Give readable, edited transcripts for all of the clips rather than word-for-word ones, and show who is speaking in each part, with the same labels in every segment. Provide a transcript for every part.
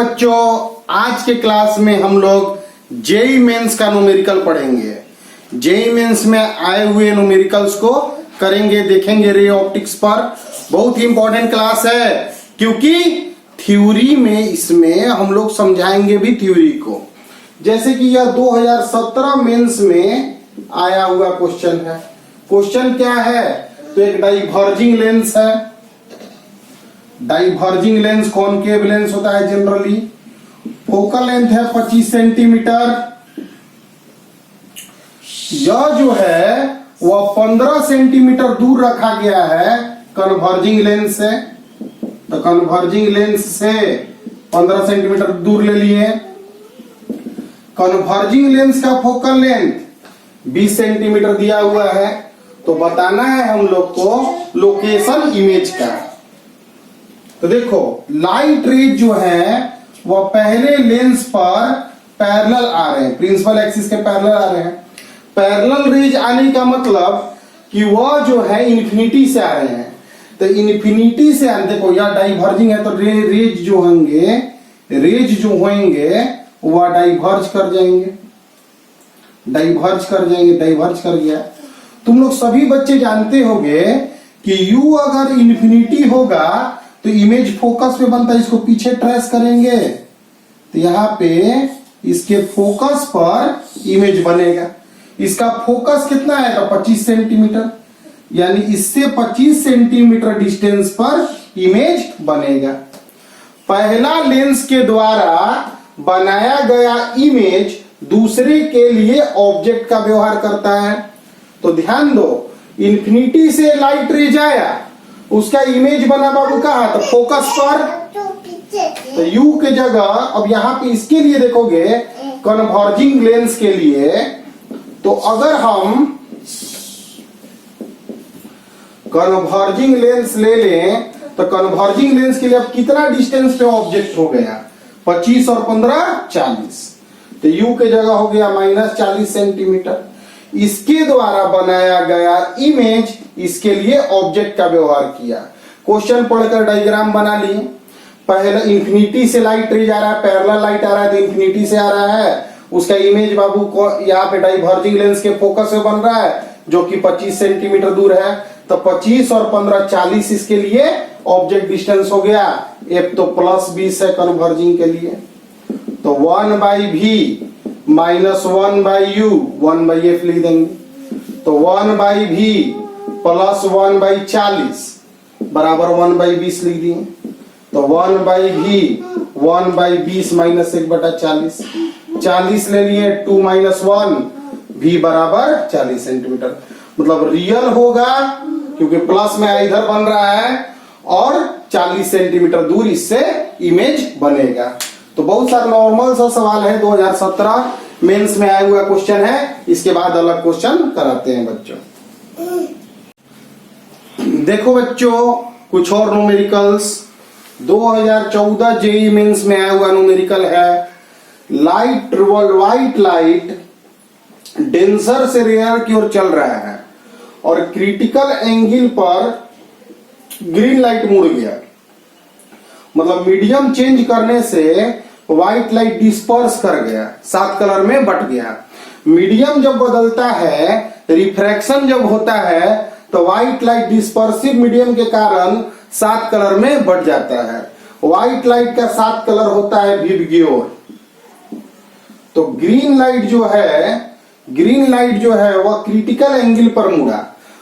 Speaker 1: बच्चों, आज के क्लास में हम लोग जेई मेंस का न्यूमेरिकल पढ़ेंगे। जेई मेंस में आए हुए न्यूमेरिकल्स को करेंगे, देखेंगे रे ऑप्टिक्स पर। बहुत ही इंपॉर्टेंट क्लास है क्योंकि थ्योरी में इसमें हम लोग समझाएंगे भी थ्योरी को। जैसे कि यह 2017 मेंस में आया हुआ क्वेश्चन है। क्वेश्चन क्या है? तो एक डाइवर्जिंग लेंस है। डाइवर्जिंग लेंस कॉनकेव लेंस होता है जनरली। फोकल लेंथ है 25 सेंटीमीटर। यह जो है वह 15 सेंटीमीटर दूर रखा गया है कन्वर्जिंग लेंस से। तो कन्वर्जिंग लेंस से 15 सेंटीमीटर दूर ले लिए। कन्वर्जिंग लेंस का फोकल लेंथ 20 सेंटीमीटर दिया हुआ है। तो बताना है हम लोग को लोकेशन इमेज का। तो देखो लाइट रेज जो है वह पहले लेंस पर पैरेलल आ रहे हैं, प्रिंसिपल एक्सिस के पैरेलल आ रहे हैं। पैरेलल रेज आने का मतलब कि वह जो है इन्फिनिटी से आ रहे हैं। तो इन्फिनिटी से आने, देखो यह डाइवर्जिंग है तो रेज जो होंगे वह डाइवर्ज कर जाएंगे। डाइवर्ज कर गया। तुम लोग सभी बच्चे जानते होंगे कि U अगर इन्फिनिटी होगा तो इमेज फोकस पे बनता है। इसको पीछे ट्रेस करेंगे तो यहाँ पे इसके फोकस पर इमेज बनेगा। इसका फोकस कितना आएगा? 25 सेंटीमीटर, यानी इससे 25 सेंटीमीटर डिस्टेंस पर इमेज बनेगा। पहला लेंस के द्वारा बनाया गया इमेज दूसरे के लिए ऑब्जेक्ट का व्यवहार करता है। तो ध्यान दो, इन्फिनिटी से लाइट रेज आया, उसका इमेज बना बाबू कहाँ? तो फोकस पर। तो U के जगह अब यहाँ पे इसके लिए देखोगे कन्वर्जिंग लेंस के लिए, तो अगर हम कन्वर्जिंग लेंस ले लें तो कन्वर्जिंग लेंस के लिए अब कितना डिस्टेंस पे ऑब्जेक्ट हो गया? 25 और 15 40। तो U के जगह हो गया -40 सेंटीमीटर। इसके द्वारा बनाया गया इमेज इसके लिए ऑब्जेक्ट का व्यवहार किया। क्वेश्चन पढ़कर डायग्राम बना लिए। पहले इन्फिनिटी से लाइट रेज आ रहा है, पैरेलल लाइट आ रहा है तो इन्फिनिटी से आ रहा है। उसका इमेज बाबू को यहाँ पे डाइवर्जिंग लेंस के फोकस में बन रहा है जो कि 25 सेंटीमीटर दूर है। तो 25 और 15 40 इसके लिए ऑब्जेक्ट डिस्टेंस हो गया। F तो +20 है कन्वर्जिंग के लिए। तो 1/v -1/u 1/f लिख देंगे। तो 1/v + 1/40 बराबर 1/20 लिख दिए। तो 1/v 1/20 - 1/40 40 ले लिए। 2 - 1 v बराबर 40 सेंटीमीटर। मतलब रियल होगा क्योंकि प्लस में इधर बन रहा है और 40 सेंटीमीटर दूर इससे इमेज बनेगा। तो बहुत सारा नॉर्मल सा सवाल है, 2017 मेंस में आया हुआ क्वेश्चन है। इसके बाद अलग क्वेश्चन कराते हैं बच्चों। देखो बच्चों कुछ और न्यूमेरिकल्स 2014 जेई मेंस में आया हुआ न्यूमेरिकल है। व्हाइट लाइट डेंसर से रेयर की ओर चल रहा है और क्रिटिकल एंगल पर ग्रीन लाइट मुड़ गया। मतलब मीडियम चेंज करने से व्हाइट लाइट डिस्पर्स कर गया, 7 कलर में बट गया। मीडियम जब बदलता है, रिफ्रैक्शन जब होता है तो व्हाइट लाइट डिस्पर्सिव मीडियम के कारण 7 कलर में बट जाता है। व्हाइट लाइट का 7 कलर होता है विबग्योर। तो ग्रीन लाइट जो है वह क्रिटिकल एंगल पर मुड़ा।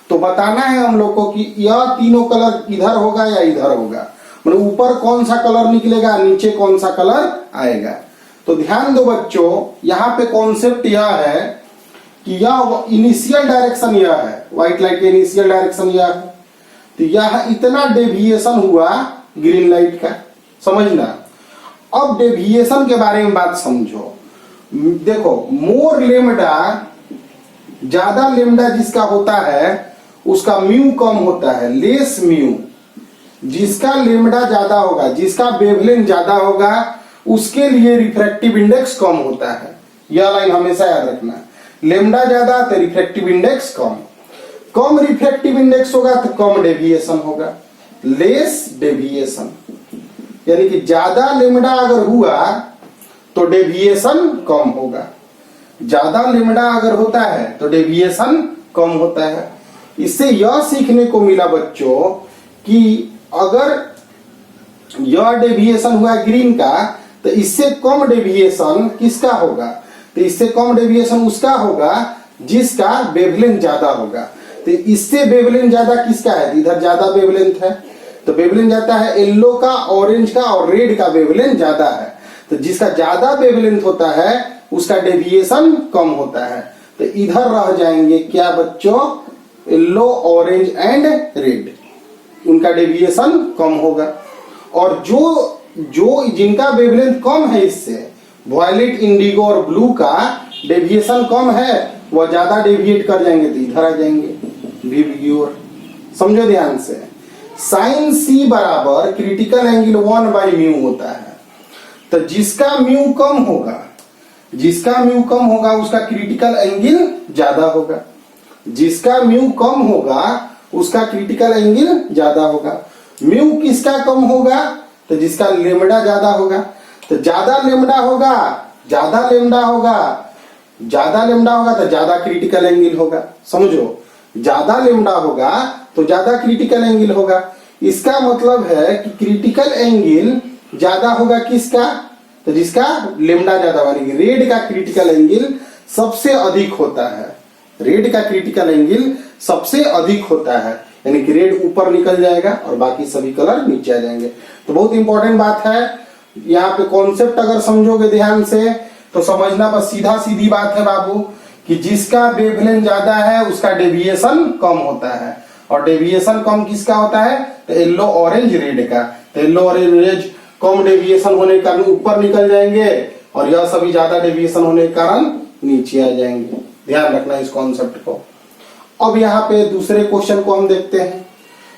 Speaker 1: तो बताना है हम लोग को कि यह तीनों कलर इधर होगा या इधर होगा। मतलब ऊपर कौन सा कलर निकलेगा, नीचे कौन सा कलर आएगा। तो ध्यान दो बच्चों, यहाँ पे कॉन्सेप्ट यह है कि यह इनिशियल डायरेक्शन यह है, व्हाइट लाइट का इनिशियल डायरेक्शन यह है। तो यह इतना डेविएशन हुआ ग्रीन लाइट का, समझना। अब डेविएशन के बारे में बात समझो। देखो मोर लेमडा, ज्यादा लेमडा जिसका होता है उसका म्यू कम होता है, लेस म्यू। जिसका लेमडा ज्यादा होगा, जिसका वेवलेंथ ज्यादा होगा, उसके लिए रिफ्रैक्टिव इंडेक्स कम होता है। यह लाइन हमेशा याद रखना। लेमडा ज्यादा तो रिफ्रैक्टिव इंडेक्स कम। कम रिफ्रैक्टिव इंडेक्स होगा तो कम डेविएशन होगा, लेस डेविएशन। यानी कि ज्यादा लेमडा अगर हुआ तो डेविएशन कम होगा। ज्यादा लेमडा अगर होता है तो डेविएशन कम होता है। इससे यह सीखने को मिला बच्चों कि अगर यह डेविएशन हुआ ग्रीन का तो इससे कम डेविएशन किसका होगा? तो इससे कम डेविएशन उसका होगा जिसका वेवलेंथ ज्यादा होगा। तो इससे वेवलेंथ ज्यादा किसका है? इधर ज्यादा वेवलेंथ है, तो वेवलेंथ ज्यादा है येलो का, ऑरेंज का और रेड का वेवलेंथ ज्यादा है। तो जिसका ज्यादा वेवलेंथ होता है उसका डेविएशन कम होता है। तो इधर रह जाएंगे क्या बच्चों? येलो, ऑरेंज एंड रेड, उनका डेविएशन कम होगा। और जो जिनका वेवलेंथ कम है, इससे वायलेट, इंडिगो और ब्लू का डेविएशन कम है, वह ज्यादा डेविएट कर जाएंगे तो इधर आ जाएंगे वी की ओर। समझो ध्यान से, साइन सी बराबर क्रिटिकल एंगल 1/μ होता है। तो जिसका म्यू कम होगा, जिसका म्यू कम होगा उसका क्रिटिकल एंगल ज्यादा होगा। जिसका म्यू कम होगा उसका क्रिटिकल एंगल ज्यादा होगा। म्यू किसका कम होगा? तो जिसका लेमडा ज्यादा होगा। तो ज्यादा लेमडा होगा, ज्यादा लेमडा होगा, ज्यादा लेमडा होगा तो ज्यादा क्रिटिकल एंगल होगा। समझो, ज्यादा लेमडा होगा तो ज्यादा क्रिटिकल एंगल होगा। इसका मतलब है कि क्रिटिकल एंगल ज्यादा होगा किसका? तो जिसका लेमडा ज्यादा, यानी रेड का क्रिटिकल एंगल सबसे अधिक होता है। रेड का क्रिटिकल एंगल सबसे अधिक होता है, यानी कि रेड ऊपर निकल जाएगा और बाकी सभी कलर नीचे आ जाएंगे। तो बहुत इंपॉर्टेंट बात है, यहाँ पे कॉन्सेप्ट अगर समझोगे ध्यान से तो समझना बस सीधा सीधी बात है बाबू, कि जिसका वेवलेंथ ज्यादा है उसका डेविएशन कम होता है। और डेविएशन कम किसका होता है? तो येलो, ऑरेंज, रेड का। तो येलो, ऑरेंज, रेड कम डेविएशन होने के कारण ऊपर निकल जाएंगे और यह सभी ज्यादा डेविएशन होने के कारण नीचे आ जाएंगे। ध्यान रखना इस कॉन्सेप्ट को। अब यहाँ पे दूसरे क्वेश्चन को हम देखते हैं।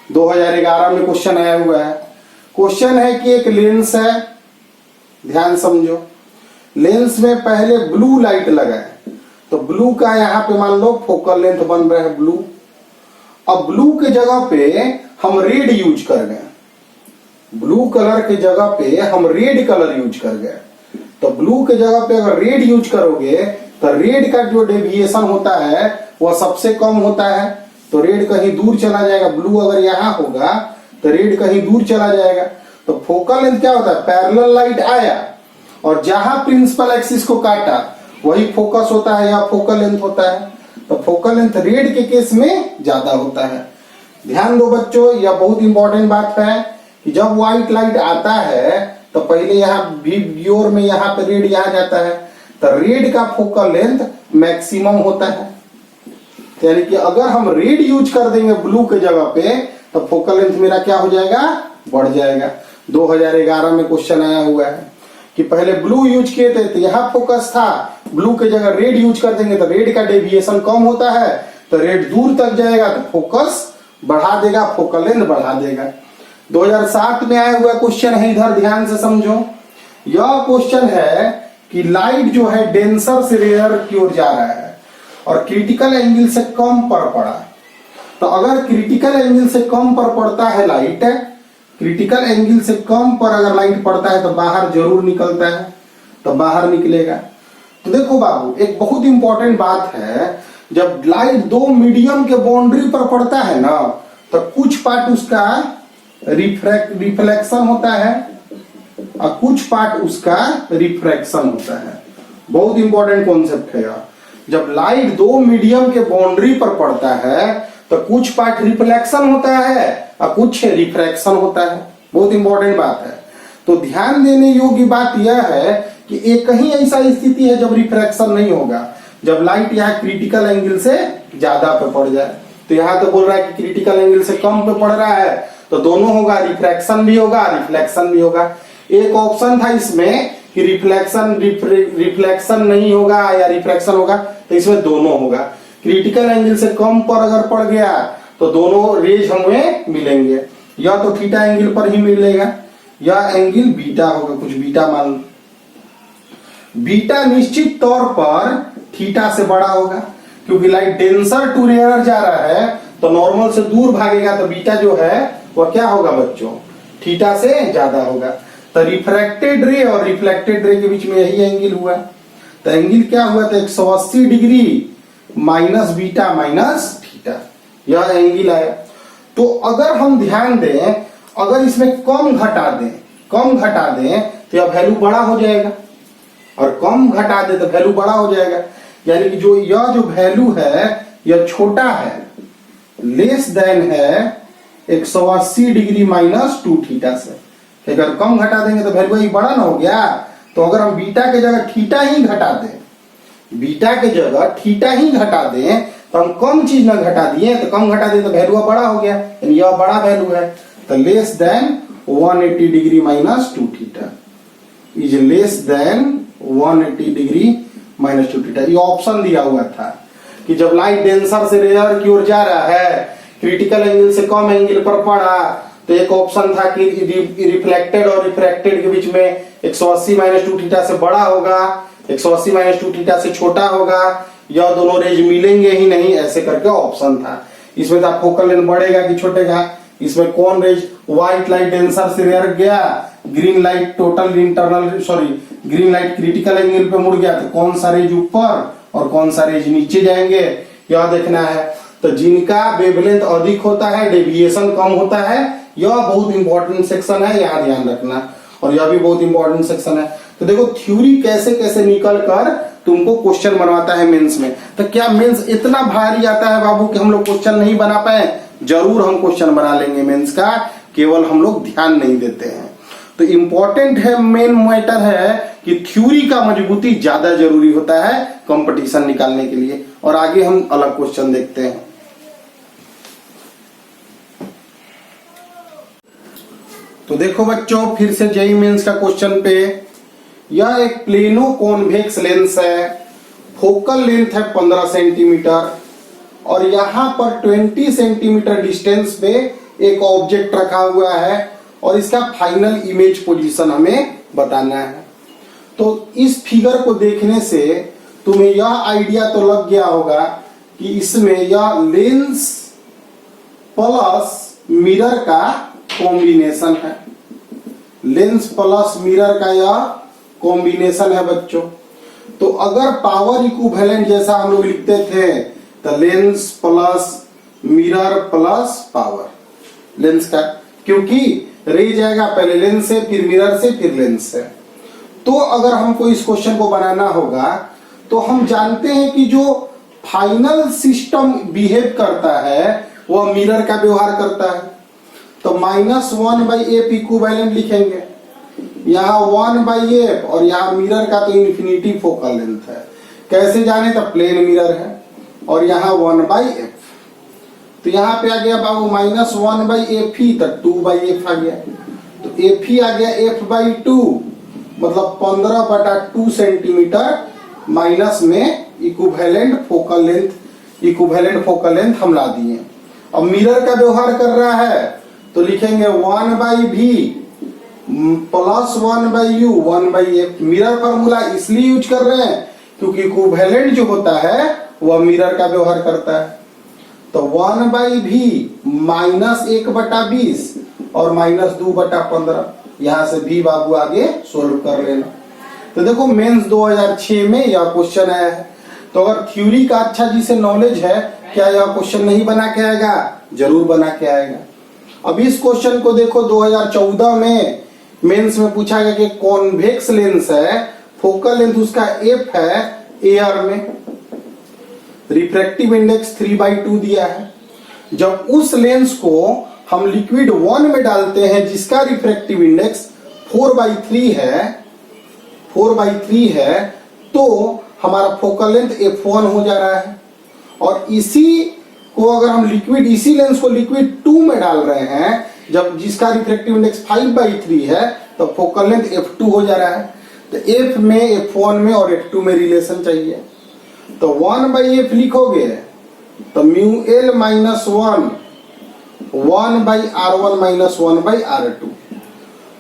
Speaker 1: 2011 में क्वेश्चन आया हुआ है। क्वेश्चन है कि एक लेंस है, ध्यान समझो, लेंस में पहले ब्लू लाइट लगा है। तो ब्लू का यहाँ पे मान लो फोकल लेंथ बन रहा है ब्लू। अब ब्लू के जगह पे हम रेड यूज कर गए, ब्लू कलर के जगह पे हम रेड कलर यूज कर गए। तो ब्लू के जगह पे अगर रेड यूज करोगे तो रेड का जो डेविएशन होता है वह सबसे कम होता है। तो रेड कहीं दूर चला जाएगा, ब्लू अगर यहाँ होगा तो रेड कहीं दूर चला जाएगा। तो फोकल लेंथ क्या होता है? पैरेलल लाइट आया और जहां प्रिंसिपल एक्सिस को काटा वही फोकस होता है या फोकल लेंथ होता है। तो फोकल लेंथ रेड के केस में ज्यादा होता है। ध्यान दो बच्चों, यह बहुत इंपॉर्टेंट बात है कि जब व्हाइट लाइट आता है तो पहले यहाँ वीडियोर में यहाँ पे रेड यहाँ जाता है। तो रेड का फोकल लेंथ मैक्सिमम होता है। यानी कि अगर हम रेड यूज कर देंगे ब्लू के जगह पे तो फोकल लेंथ मेरा क्या हो जाएगा? बढ़ जाएगा। 2011 में क्वेश्चन आया हुआ है कि पहले ब्लू यूज किए थे तो यहाँ फोकस था, ब्लू के जगह रेड यूज कर देंगे तो रेड का डेविएशन कम होता है, तो रेड दूर तक जाएगा तो फोकस बढ़ा देगा, फोकल लेंथ बढ़ा देगा। 2007 में आया हुआ क्वेश्चन है, इधर ध्यान से समझो। यह क्वेश्चन है कि लाइट जो है डेंसर से रेयर की ओर जा रहा है और क्रिटिकल एंगल से कम पर पड़ा। तो अगर क्रिटिकल एंगल से कम पर पड़ता है लाइट, क्रिटिकल एंगल से कम पर अगर लाइट पड़ता है तो बाहर जरूर निकलता है, तो बाहर निकलेगा। तो देखो बाबू, एक बहुत इंपॉर्टेंट बात है, जब लाइट दो मीडियम के बाउंड्री पर पड़ता है ना तो कुछ पार्ट उसका रिफ्लेक्शन होता है और कुछ पार्ट उसका रिफ्रैक्शन होता है। बहुत इंपॉर्टेंट कॉन्सेप्ट है यार। जब लाइट दो मीडियम के बाउंड्री पर पड़ता है तो कुछ पार्ट रिफ्लेक्शन होता है और कुछ रिफ्रैक्शन होता है। बहुत इंपॉर्टेंट बात है। तो ध्यान देने योग्य बात यह है कि एक कहीं ऐसा स्थिति है जब रिफ्रैक्शन नहीं होगा, जब लाइट यहाँ क्रिटिकल एंगल से ज्यादा पे पड़ जाए। तो यहाँ तो बोल रहा है कि क्रिटिकल एंगल से कम पे पड़ रहा है तो दोनों होगा, रिफ्रैक्शन भी होगा, रिफ्लेक्शन भी होगा। एक ऑप्शन था इसमें कि रिफ्लेक्शन नहीं होगा या रिफ्रैक्शन होगा, तो इसमें दोनों होगा। क्रिटिकल एंगल से कम पर अगर पड़ गया तो दोनों रेज हमें मिलेंगे, या तो थीटा एंगल पर ही मिलेगा या एंगल बीटा होगा, कुछ बीटा मान। बीटा निश्चित तौर पर थीटा से बड़ा होगा, क्योंकि लाइट डेंसर टू रेयर जा रहा है तो नॉर्मल से दूर भागेगा, तो बीटा जो है वह क्या होगा बच्चों? थीटा से ज्यादा होगा। तो रिफ्रैक्टेड रे और रिफ्लेक्टेड रे के बीच में यही एंगल हुआ। तो एंगल क्या हुआ था, 180 degree minus beta minus theta, यह एंगल आया। तो अगर हम ध्यान दें, अगर इसमें कम घटा दें तो यह वैल्यू बड़ा हो जाएगा, और कम घटा दे तो वैल्यू बड़ा हो जाएगा। यानी कि यह जो वैल्यू है यह छोटा है, लेस देन है 180 डिग्री माइनस 2 थीटा से। अगर कम घटा देंगे तो वैल्यू ही बड़ा ना हो गया। तो अगर हम बीटा के जगह थीटा ही घटा दें, तो हम कम चीज ना घटा दिए, तो कम घटा दिए तो वैल्यू बड़ा हो गया, यानी यह बड़ा वैल्यू है। तो less than 180 degree minus 2 theta is less than 180 degree minus 2 theta. ये ऑप्शन दिया हुआ था कि जब लाइट डेंसर से रेयर की ओर जा रहा है, क्रिटिकल एंगल से कम एंगल पर पड़ा, तो एक ऑप्शन था कि रिफ्लेक्टेड और रिफ्रैक्टेड के बीच में 180 माइनस 2 थीटा से बड़ा होगा, 180 माइनस 2 थीटा से छोटा होगा, या दोनों रेज मिलेंगे ही नहीं, ऐसे करके ऑप्शन था। इसमें था फोकल लेंथ बढ़ेगा कि छूटेगा। इसमें कौन रेज, व्हाइट लाइट डेंसर से रेयर गया, green light green light critical angle पे मुड़ गया, तो कौन सा रेज ऊपर और कौन सा रेज नीचे जाएंगे, यह देखना है। तो जिनका वेवलेंथ अधिक होता है, डेविएशन कम होता है, यह बहुत इंपॉर्टेंट सेक्शन है, यहाँ ध्यान रखना। और यह भी बहुत इंपॉर्टेंट सेक्शन है। तो देखो थ्योरी कैसे कैसे निकल कर तुमको क्वेश्चन बनवाता है मेंस में। तो क्या मेंस इतना भारी आता है बाबू कि हम लोग क्वेश्चन नहीं बना पाए? जरूर हम क्वेश्चन बना लेंगे मेंस का, केवल हम लोग ध्यान नहीं देते हैं। तो इंपॉर्टेंट है, मेन मैटर है कि थ्योरी का मजबूती ज्यादा जरूरी होता है कंपटीशन निकालने के लिए। और आगे हम अलग क्वेश्चन देखते हैं। तो देखो बच्चों, फिर से जेईई मेंस का क्वेश्चन पे, यह एक प्लेनो कॉन्वेक्स लेंस है, फोकल लेंथ है 15 सेंटीमीटर, और यहां पर 20 सेंटीमीटर डिस्टेंस पे एक ऑब्जेक्ट रखा हुआ है, और इसका फाइनल इमेज पोजीशन हमें बताना है। तो इस फिगर को देखने से तुम्हें यह आइडिया तो लग गया होगा कि इसमें यह लेंस प्लस मिरर का कॉम्बिनेशन है, लेंस प्लस मिरर का यह कॉम्बिनेशन है बच्चों। तो अगर पावर इक्विवेलेंट जैसा हम लोग लिखते थे, तो lens plus mirror plus power, lens का, क्योंकि रे जाएगा पहले लेंस से, फिर मिरर से, फिर लेंस से। तो अगर हमको इस क्वेश्चन को बनाना होगा, तो हम जानते हैं कि जो फाइनल सिस्टम बिहेव करता है वह मिरर का व्यवहार करता है। तो -1/f इक्विवेलेंट लिखेंगे, यहाँ 1/f, और यहाँ मिरर का तो इन्फिनिटी फोकल लेंथ है। कैसे जाने? तो प्लेन मिरर है, और यहाँ 1/f। तो यहाँ पे आ गया बाबू -1/f ही, तो 2/f आ गया। तो f ही आ गया f/2, मतलब 15/2 सेंटीमीटर माइनस में इक्विवेलेंट फोकल लेंथ हम ला दिए। अब मिरर का व्यवहार कर रहा है, तो लिखेंगे 1/v plus 1/u 1/f। Mirror formula इसलिए यूज कर रहे हैं क्योंकि इक्विवेलेंट जो होता है वह मिरर का व्यवहार करता है। तो 1/v -1/20 और -2/15, यहां से भी बाबू आगे सोल्व कर लेना। तो देखो मेंस 2006 में यह क्वेश्चन आया है। तो अगर थ्योरी का अच्छा जिसे नॉलेज है, क्या यह क्वेश्चन नहीं बना के आएगा? जरूर बना के आएगा। अब इस क्वेश्चन को देखो, 2014 में मेंस में पूछा गया कि कॉन्वेक्स लेंस है, फोकल लेंथ उसका f है एयर में, रिफ्रैक्टिव इंडेक्स 3/2 दिया है। जब उस लेंस को हम लिक्विड 1 में डालते हैं जिसका रिफ्रैक्टिव इंडेक्स 4/3 है, तो हमारा फोकल लेंथ f1 हो जा रहा है। और इसी को अगर हम इसी लेंस को लिक्विड 2 में डाल रहे हैं, जब जिसका रिफ्रैक्टिव इंडेक्स 5/3 है, तो फोकल लेंथ f2 हो जा रहा है। तो f में, f1 में और f2 में रिलेशन चाहिए। तो 1/f लिखोगे तो μl -1 1/r1 -1/r2,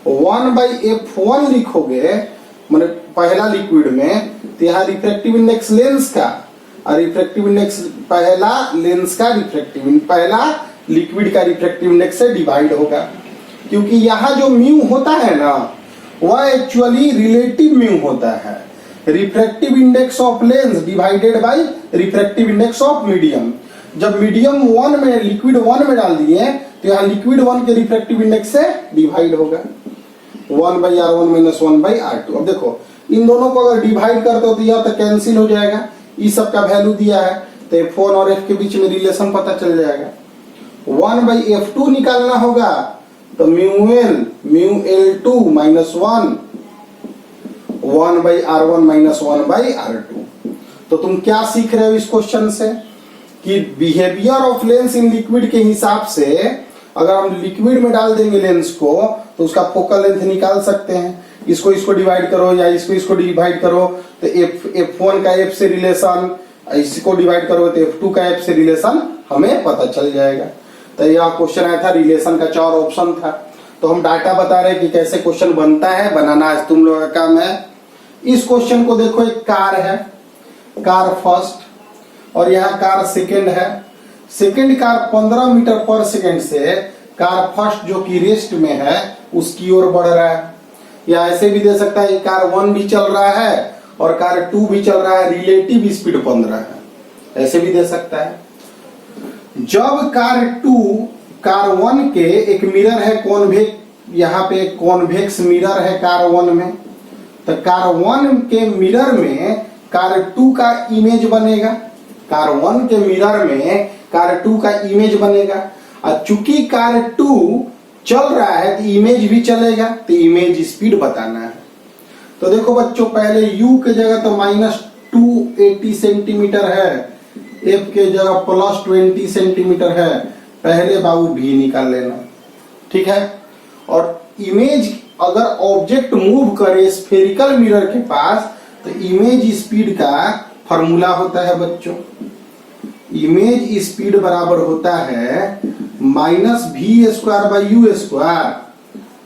Speaker 1: 1/f1 लिखोगे मैंने पहला लिक्विड में, तो यहाँ रिफ्रैक्टिव इंडेक्स लेंस का, और रिफ्रैक्टिव इंडेक्स पहला लेंस का पहला लिक्विड का रिफ्रैक्टिव इंडेक्स से डिवाइड होगा। क्योंकि यहाँ जो म्यू होता है ना, वह एक्चुअली रिलेटिव म्यू होता है, refractive index of lens divided by refractive index of medium. जब मीडियम 1 में लिक्विड 1 में डाल दिए तो यहाँ लिक्विड 1 के रिफ्रैक्टिव इंडेक्स से डिवाइड होगा 1/R1 - 1/R2। अब देखो इन दोनों को अगर डिवाइड करते हो तो यह तो कैंसिल हो जाएगा, इस सब का वैल्यू दिया है तो F1 और F के बीच में रिलेशन पता चल जाएगा। 1/F2 निकालना होगा तो μL μL2 - 1/R1 - 1/R2। तो तुम क्या सीख रहे हो इस क्वेश्चन से कि behaviour of lens in liquid के हिसाब से अगर हम लिक्विड में डाल देंगे लेंस को तो उसका फोकल लेंथ निकाल सकते हैं। इसको डिवाइड करो या इसको डिवाइड करो तो F1 का F से रिलेशन, इसको डिवाइड करो तो F2 का F से रिलेशन हमें पता चल जाएगा। तो यह क्वेश्चन आया था, रिलेशन का 4 ऑप्शन था। तो हम डाटा बता रहे कि कैसे क्वेश्चन बनता है, बनाना आज तुम लोगों का काम है। इस क्वेश्चन को देखो, एक कार है, कार फर्स्ट और यहाँ कार सेकेंड है। सेकेंड कार 15 मीटर पर सेकेंड से कार फर्स्ट जो कि रेस्ट में है उसकी ओर बढ़ रहा है, या ऐसे भी दे सकता है कार 1 भी चल रहा है और कार 2 भी चल रहा है, रिलेटिव स्पीड 15 है, ऐसे भी दे सकता है। जब कार 1 के एक मिरर है कॉन्वेक्स, यहाँ पे एक कॉन्वेक्स मिरर है कार 1 में, तो कार 1 के मिरर में कार 2 का इमेज बनेगा, कार 1 के मिरर में कार 2 का इमेज बनेगा। और चूंकि कार 2 चल रहा है तो इमेज भी चलेगा, तो इमेज स्पीड बताना है। तो देखो बच्चों, पहले u के जगह तो -280 सेंटीमीटर है, f के जगह +20 सेंटीमीटर है, पहले बाबू v निकाल लेना, ठीक है। और इमेज अगर ऑब्जेक्ट मूव करे स्फेरिकल मिरर के पास तो इमेज स्पीड का फॉर्मूला होता है बच्चों, इमेज स्पीड बराबर होता है -v²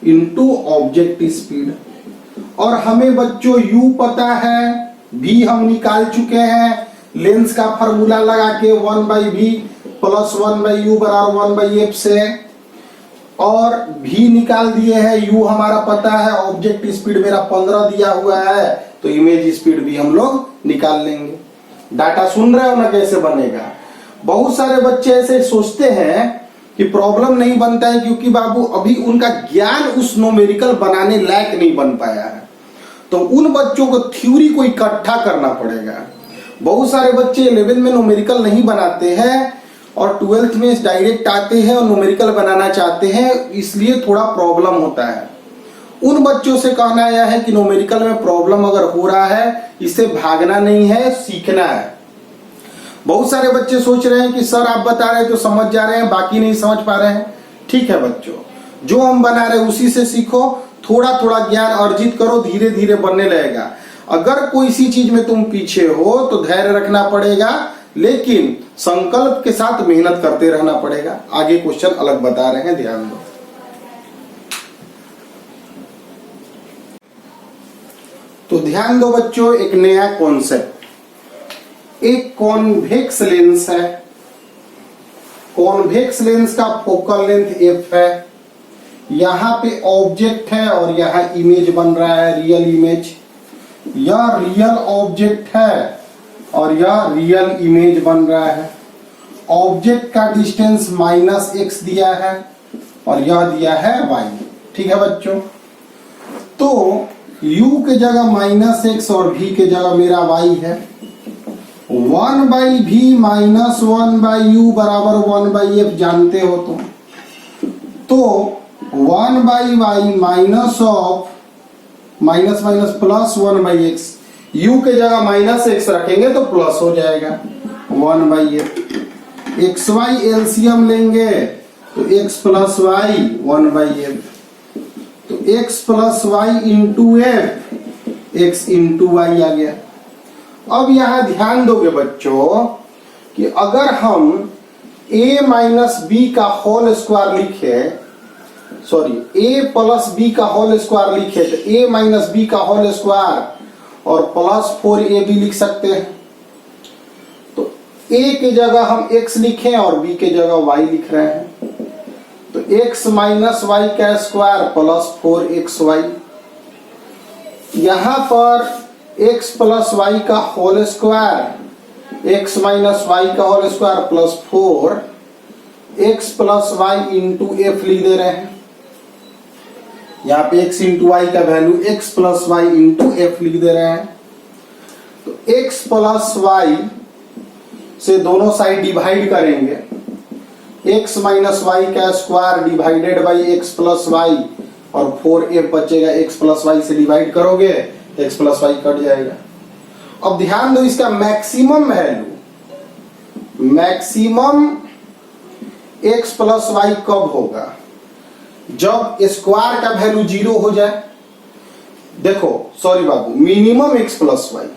Speaker 1: इंटू ऑब्जेक्ट स्पीड। और हमें बच्चों u पता है, v हम निकाल चुके हैं, लेंस का फॉर्मूला लगा के 1/v + 1/u बराबर 1/f से, और v निकाल दिए हैं, u हमारा पता है, ऑब्जेक्ट स्पीड मेरा 15 दिया हुआ है, तो इमेज स्पीड भी हम लोग निकाल लेंगे। डाटा सुन रहे हो ना कैसे बनेगा। बहुत सारे बच्चे ऐसे सोचते हैं कि प्रॉब्लम नहीं बनता है क्योंकि बाबू अभी उनका ज्ञान उस न्यूमेरिकल बनाने लायक नहीं बन पाया है, तो उन बच्चों को थ्योरी को इकट्ठा करना पड़ेगा। बहुत सारे बच्चे 11 में न्यूमेरिकल नहीं बनाते हैं और 12th में डायरेक्ट आते हैं और न्यूमेरिकल बनाना चाहते हैं, इसलिए थोड़ा प्रॉब्लम होता है। उन बच्चों से कहना यह है कि न्यूमेरिकल में प्रॉब्लम अगर हो रहा है, इससे भागना नहीं है, सीखना है। बहुत सारे बच्चे सोच रहे हैं कि सर आप बता रहे हैं तो समझ जा रहे हैं, बाकी नहीं समझ पा रहे हैं। ठीक है बच्चों, जो हम बना रहे हैं उसी से सीखो, थोड़ा थोड़ा ज्ञान अर्जित करो, धीरे धीरे बनने लगेगा। अगर कोई सी चीज में तुम पीछे हो तो धैर्य रखना पड़ेगा, लेकिन संकल्प के साथ मेहनत करते रहना पड़ेगा। आगे क्वेश्चन अलग बता रहे हैं, ध्यान दो। तो ध्यान दो बच्चों, एक नया कॉन्सेप्ट, एक कॉन्वेक्स लेंस है, कॉन्वेक्स लेंस का फोकल लेंथ f है, यहां पे ऑब्जेक्ट है और यहां इमेज बन रहा है, रियल इमेज। यह रियल ऑब्जेक्ट है और यह रियल इमेज बन रहा है। ऑब्जेक्ट का डिस्टेंस -x दिया है और यह दिया है y। ठीक है बच्चों, तो u के जगह -x और v के जगह मेरा y है। 1/v - 1/u बराबर 1/f जानते हो तुम, तो 1/y minus of minus plus 1/x, u के जगह -x रखेंगे तो प्लस हो जाएगा 1/f। xy एलसीएम लेंगे तो x + y 1/f, तो x + y into f, x into y आ गया। अब यहां ध्यान दोगे बच्चों कि अगर हम a - b का होल स्क्वायर लिखे, सॉरी a + b का होल स्क्वायर लिखे तो a - b का होल स्क्वायर और +4ab लिख सकते हैं। तो a के जगह हम x लिखें और b के जगह y लिख रहे हैं, तो x - y का स्क्वायर +4xy। यहां पर x प्लस वाई का whole square, x minus Y का whole square plus 4 x plus Y into F लिख दे रहे हैं। यहाँ पे x इंटू वाई का value x plus Y into F लिख दे रहे हैं। तो x प्लस वाई से दोनों साइड डिवाइड करेंगे, x माइनस वाई का square divided by x plus Y और 4f बचेगा। x प्लस वाई से डिवाइड करोगे x प्लस वाई कट जाएगा। अब ध्यान दो इसका maximum value, maximum x plus Y कब होगा? जब स्क्वायर का वैल्यू 0 हो जाए। देखो सॉरी बाबू, minimum x plus Y,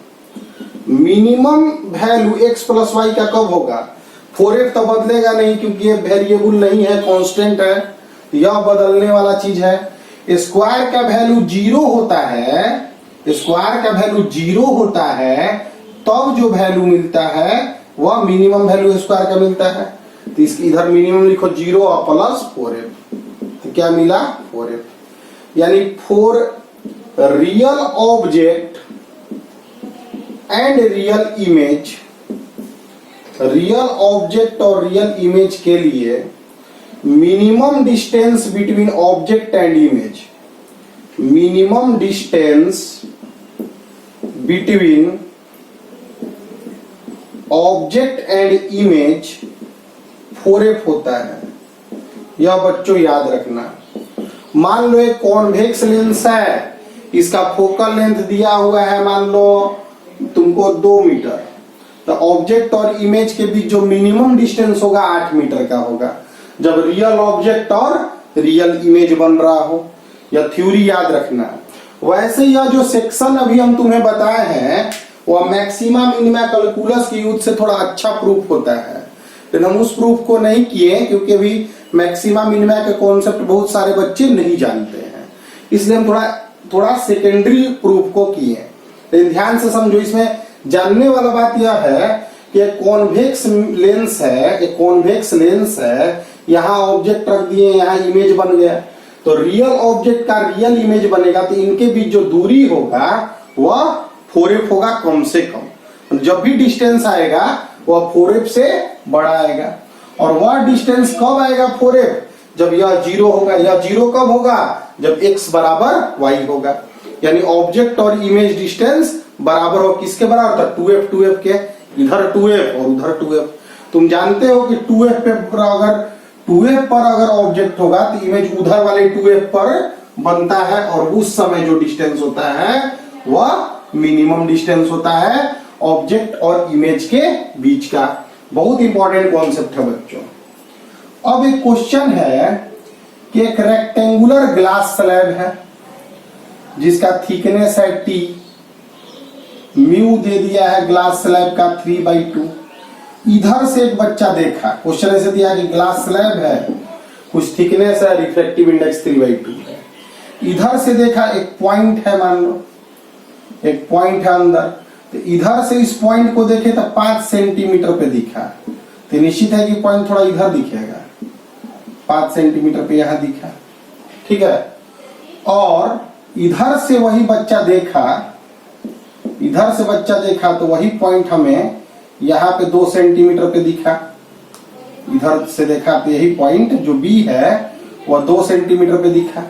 Speaker 1: minimum value x plus Y का कब होगा? 4f तो बदलेगा नहीं क्योंकि ये वेरिएबल नहीं है, कांस्टेंट है, यह बदलने वाला चीज है। स्क्वायर का वैल्यू 0 होता है, स्क्वायर का वैल्यू 0 होता है तब जो वैल्यू मिलता है वह मिनिमम वैल्यू स्क्वायर का मिलता है। तो इसकी इधर मिनिमम लिखो 0 और प्लस 4f, तो क्या मिला? 4f। यानी for real object and real image, real object और रियल इमेज के लिए minimum distance between object and image, minimum distance between object and image 4f होता है। यह बच्चों याद रखना। मान लो एक कॉन्वेक्स लेंस है, इसका फोकल लेंथ दिया हुआ है मान लो तुमको 2 मीटर, तो ऑब्जेक्ट और इमेज के बीच जो मिनिमम डिस्टेंस होगा 8 मीटर का होगा जब रियल ऑब्जेक्ट और रियल इमेज बन रहा हो। यह थ्योरी याद रखना। वैसे यह जो सेक्शन अभी हम तुम्हें बताए हैं वह मैक्सिमा मिनिमा कैलकुलस के यूज से थोड़ा अच्छा प्रूफ होता है, लेकिन हम उस प्रूफ को नहीं किए क्योंकि अभी मैक्सिमा मिनिमा के कॉन्सेप्ट बहुत सारे बच्चे नहीं जानते हैं, इसलिए हम थोड़ा सेकेंडरी प्रूफ को किए। लेकिन ध्यान से समझो, इसमें जानने वाला बात यह है कि एक कॉन्वेक्स लेंस है, एक कॉन्वेक्स लेंस है, यहाँ ऑब्जेक्ट रख दिए, यहाँ इमेज बन गया, तो रियल ऑब्जेक्ट का रियल इमेज बनेगा तो इनके बीच जो दूरी होगा वह 4f होगा कम से कम। जब भी डिस्टेंस आएगा वह 4f से बड़ा आएगा। और वह डिस्टेंस कब आएगा 4f? जब यह 0 होगा। यह 0 कब होगा? जब x बराबर y होगा। यानी ऑब्जेक्ट और इमेज डिस्टेंस बराबर हो, किसके बराबर था? 2f के, इधर 2f और उधर 2f। तुम जानते हो कि 2f पर अगर ऑब्जेक्ट होगा तो इमेज उधर वाले 2f पर बनता है, और उस समय जो डिस्टेंस होता है वह मिनिमम डिस्टेंस होता है ऑब्जेक्ट और इमेज के बीच का। बहुत इंपॉर्टेंट कॉन्सेप्ट है बच्चों। अब एक क्वेश्चन है कि एक रेक्टेंगुलर ग्लास स्लैब है जिसका थिकनेस है t, म्यू दे दिया है ग्लास स्लैब का 3/2। इधर से एक बच्चा देखा, क्वेश्चन ऐसे दिया कि ग्लास स्लैब है, कुछ थिकनेस है, रिफ्रैक्टिव इंडेक्स 3/2 है। इधर से देखा एक पॉइंट है, मान लो एक पॉइंट है अंदर, तो इधर से इस पॉइंट को देखे तो 5 सेंटीमीटर पे दिखा, तो निश्चित है कि पॉइंट थोड़ा इधर दिखेगा, 5 सेंटीमीटर पे यहां दिखा, ठीक है। और इधर से वही बच्चा देखा, इधर से बच्चा देखा तो वही पॉइंट हमें यहाँ पे 2 सेंटीमीटर पे दिखा। इधर से देखा तो यही पॉइंट जो बी है वह 2 सेंटीमीटर पे दिखा।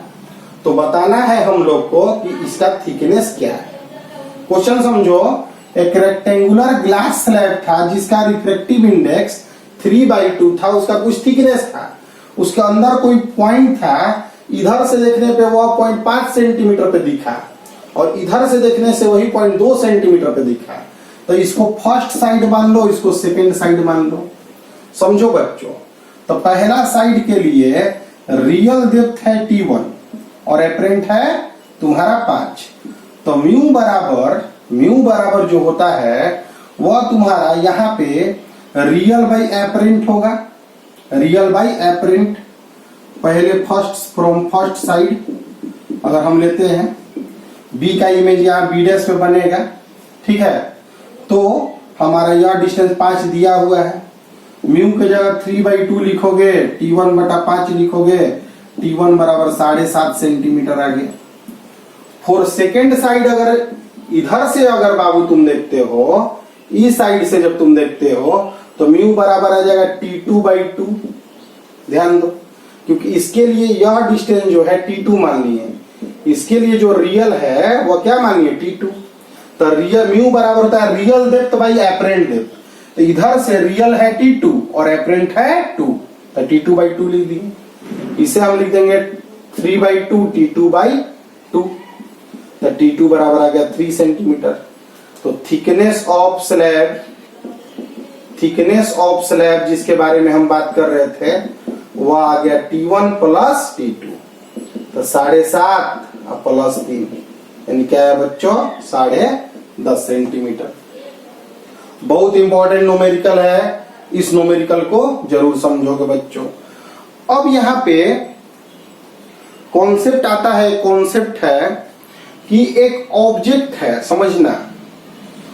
Speaker 1: तो बताना है हम लोग को कि इसका थिकनेस क्या है। क्वेश्चन समझो, एक रेक्टेंगुलर ग्लास स्लैब था जिसका रिफ्रैक्टिव इंडेक्स 3/2 था, उसका कुछ थिकनेस था, उसके अंदर कोई पॉइंट था, इधर से देखने पे वह पॉइंट 5 सेंटीमीटर पे दिखा और इधर से देखने से वही पॉइंट 2 सेंटीमीटर पे दिखा। तो इसको फर्स्ट साइड मान लो, इसको सेकेंड साइड मान लो। समझो बच्चों, तो पहला साइड के लिए रियल डेप्थ है t1 और एपरेंट है तुम्हारा 5, तो म्यू बराबर जो होता है वह तुम्हारा यहाँ पे रियल बाई एपरेंट होगा, रियल बाई एपरेंट। पहले फ्रॉम फर्स्ट साइड अगर हम लेते हैं, बी का इमेज यहाँ बी डैश पे बनेगा, ठीक है। तो हमारा यह डिस्टेंस 5 दिया हुआ है, म्यू के जगह 3/2 लिखोगे, t1/5 लिखोगे, t1 बराबर 7.5 सेंटीमीटर आ गया। फॉर सेकेंड साइड अगर इधर से अगर बाबू तुम देखते हो, इस साइड से जब तुम देखते हो तो म्यू बराबर आ जाएगा T2/2। ध्यान दो, क्योंकि इसके लिए यह डिस्टेंस जो है T2 मान लिए, इसके लिए जो रियल है वो क्या मानिए T2। तो रियल म्यू बराबर होता है real depth by apparent depth. तो इधर से रियल है T2 और एपरेंट है 2, तो T2/2 लिख दिए। इसे हम लिख देंगे 3/2 T2/2। तो T2 बराबर आ गया 3 सेंटीमीटर। तो थिकनेस ऑफ स्लैब जिसके बारे में हम बात कर रहे थे वह आ गया T1 प्लस T2। तो 7.5 प्लस 3 यानी क्या है बच्चों 10.5 सेंटीमीटर। बहुत इंपॉर्टेंट न्यूमेरिकल है, इस न्यूमेरिकल को जरूर समझोगे बच्चों। अब यहाँ पे कॉन्सेप्ट आता है, कॉन्सेप्ट है कि एक ऑब्जेक्ट है समझना,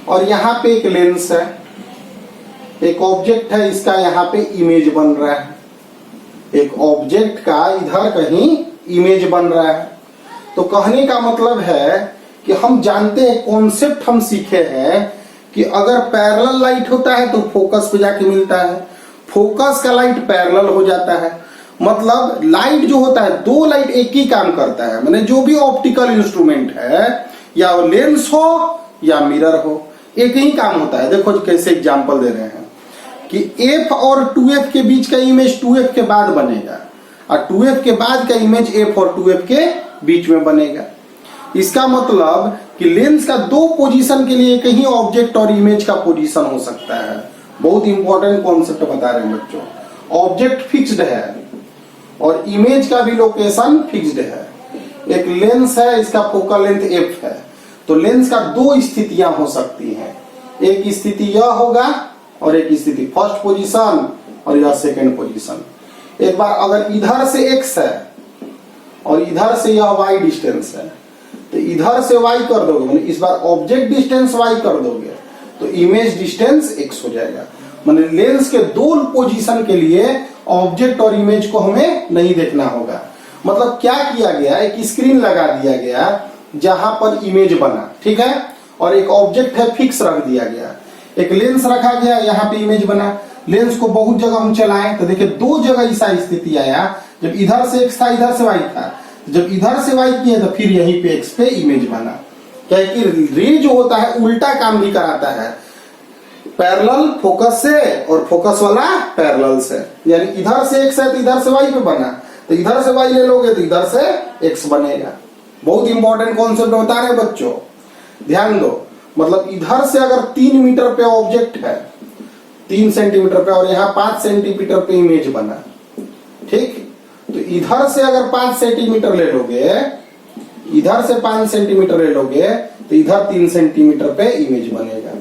Speaker 1: और यहाँ पे एक लेंस है, एक ऑब्जेक्ट है, इसका यहाँ पे इमेज बन रहा है, एक ऑब्जेक्ट का इधर कहीं इमेज बन रहा है। तो कहने का मतलब है कि हम जानते हैं, कॉन्सेप्ट हम सीखे हैं कि अगर पैरेलल लाइट होता है तो फोकस पे जाके मिलता है, फोकस का लाइट पैरेलल हो जाता है। मतलब लाइट जो होता है, दो लाइट एक ही काम करता है, माने जो भी ऑप्टिकल इंस्ट्रूमेंट है, या वो लेंस हो या मिरर हो, एक ही काम होता है। देखो कैसे एग्जांपल दे रहे हैं कि F और 2F के बीच का इमेज 2F के बाद बनेगा, और 2F के बाद का इमेज F और 2F के बीच में बनेगा। इसका मतलब कि लेंस का दो पोजीशन के लिए कहीं ऑब्जेक्ट और इमेज का पोजीशन हो सकता है। बहुत इंपॉर्टेंट कॉन्सेप्ट बता रहे हैं बच्चों। ऑब्जेक्ट फिक्स्ड है और इमेज का भी लोकेशन फिक्स्ड है। एक लेंस है, इसका फोकल लेंथ F है, तो लेंस का दो स्थितियां हो सकती हैं। एक स्थिति यह होगा और एक स्थिति फर्स्ट पोजीशन और यह सेकंड पोजीशन। एक बार अगर इधर से x है और इधर से यह y डिस्टेंस है, तो इधर से y कर दोगे, मतलब इस बार ऑब्जेक्ट डिस्टेंस y कर दोगे तो इमेज डिस्टेंस x हो जाएगा। मतलब लेंस के दो पोजीशन के लिए ऑब्जेक्ट और इमेज को हमें नहीं देखना होगा। मतलब क्या किया गया, एक स्क्रीन लगा दिया गया जहां पर इमेज बना, ठीक है, और एक ऑब्जेक्ट है फिक्स रख दिया गया, एक लेंस रखा गया, यहाँ पे इमेज बना। लेंस को बहुत जगह हम चलाएं तो देखिए दो जगह ऐसा स्थिति आया, जब इधर से x था इधर से y था, जब इधर से y किया तो फिर यहीं पे x पे इमेज बना। क्या है कि रे जो होता है उल्टा काम भी कराता है, पैरेलल फोकस से और फोकस वाला पैरेलल से। यानी इधर से x है तो इधर से y पे बना, तो इधर से y ले लोगे तो इधर से x बनेगा। बहुत इंपॉर्टेंट कॉन्सेप्ट बता रहे हैं बच्चों, ध्यान दो। मतलब इधर से अगर 3 मीटर पे ऑब्जेक्ट है, 3 सेंटीमीटर पे, और यहाँ 5 सेंटीमीटर पे इमेज बना, ठीक, तो इधर से अगर 5 सेंटीमीटर ले लोगे, इधर से 5 सेंटीमीटर ले लोगे तो इधर 3 सेंटीमीटर पे इमेज बनेगा,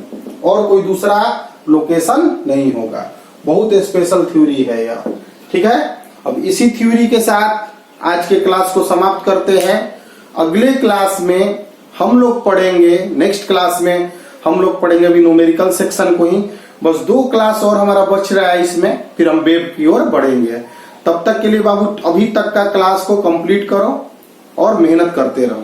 Speaker 1: और कोई दूसरा लोकेशन नहीं होगा। बहुत स्पेशल थ्योरी है यह, ठीक है। अब इसी थ्योरी के साथ आज के क्लास को समाप्त करते हैं। अगले क्लास में हम लोग पढ़ेंगे, नेक्स्ट क्लास में हम लोग पढ़ेंगे अभी न्यूमेरिकल सेक्शन को ही, बस 2 क्लास और हमारा बच रहा है इसमें, फिर हम वेब की ओर बढ़ेंगे। तब तक के लिए बाबू अभी तक का क्लास को कंप्लीट करो और मेहनत करते रहो।